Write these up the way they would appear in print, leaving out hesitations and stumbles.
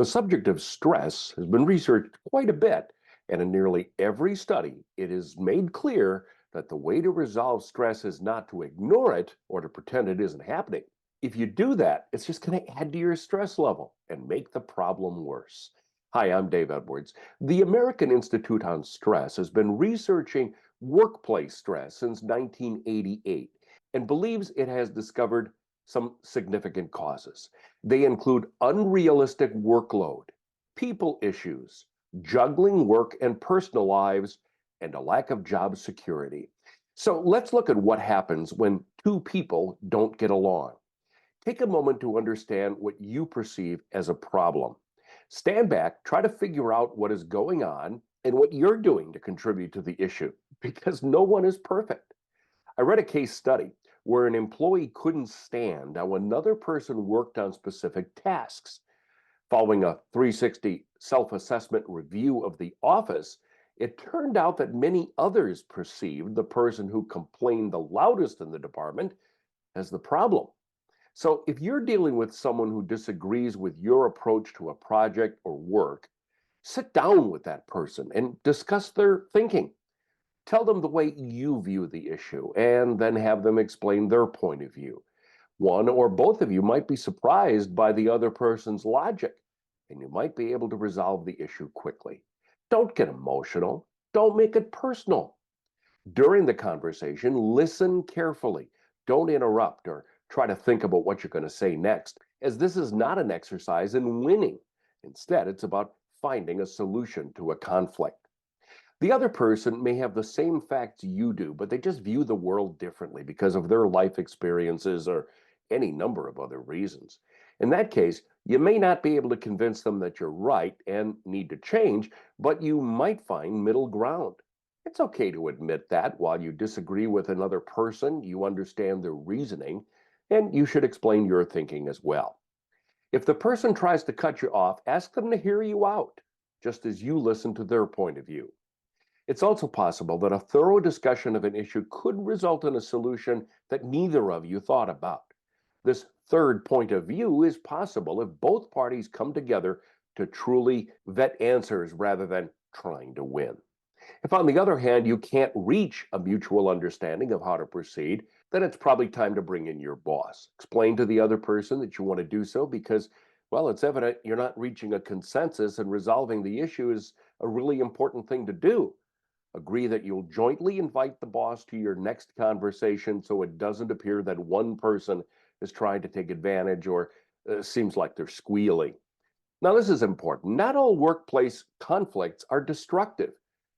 The subject of stress has been researched quite a bit, and in nearly every study, it is made clear that the way to resolve stress is not to ignore it or to pretend it isn't happening. If you do that, it's just going to add to your stress level and make the problem worse. Hi, I'm Dave Edwards. The American Institute on Stress has been researching workplace stress since 1988 and believes it has discovered some significant causes. They include unrealistic workload, people issues, juggling work and personal lives, and a lack of job security. So let's look at what happens when two people don't get along. Take a moment to understand what you perceive as a problem. Stand back, try to figure out what is going on and what you're doing to contribute to the issue, because no one is perfect. I read a case study where an employee couldn't stand how another person worked on specific tasks. Following a 360 self assessment review of the office, it turned out that many others perceived the person who complained the loudest in the department as the problem. So, if you're dealing with someone who disagrees with your approach to a project or work, sit down with that person and discuss their thinking. Tell them the way you view the issue and then have them explain their point of view. One or both of you might be surprised by the other person's logic, and you might be able to resolve the issue quickly. Don't get emotional. Don't make it personal. During the conversation, listen carefully. Don't interrupt or try to think about what you're going to say next, as this is not an exercise in winning. Instead, it's about finding a solution to a conflict. The other person may have the same facts you do, but they just view the world differently because of their life experiences or any number of other reasons. In that case, you may not be able to convince them that you're right and need to change, but you might find middle ground. It's okay to admit that while you disagree with another person, you understand their reasoning, and you should explain your thinking as well. If the person tries to cut you off, ask them to hear you out, just as you listen to their point of view. It's also possible that a thorough discussion of an issue could result in a solution that neither of you thought about. This third point of view is possible if both parties come together to truly vet answers rather than trying to win. If, on the other hand, you can't reach a mutual understanding of how to proceed, then it's probably time to bring in your boss. Explain to the other person that you want to do so because, well, it's evident you're not reaching a consensus, and resolving the issue is a really important thing to do. Agree that you'll jointly invite the boss to your next conversation so it doesn't appear that one person is trying to take advantage or seems like they're squealing. Now, this is important. Not all workplace conflicts are destructive.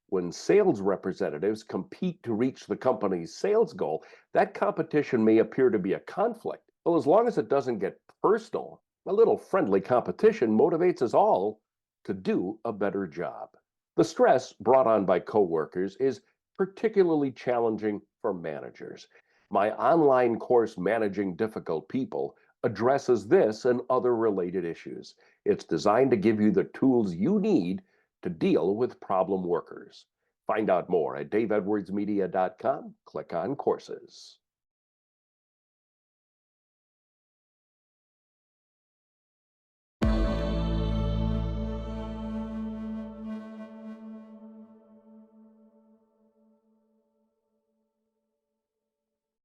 When sales representatives compete to reach the company's sales goal, that competition may appear to be a conflict. Well, as long as it doesn't get personal, a little friendly competition motivates us all to do a better job. The stress brought on by coworkers is particularly challenging for managers. My online course, Managing Difficult People, addresses this and other related issues. It's designed to give you the tools you need to deal with problem workers. Find out more at daveedwardsmedia.com. Click on courses.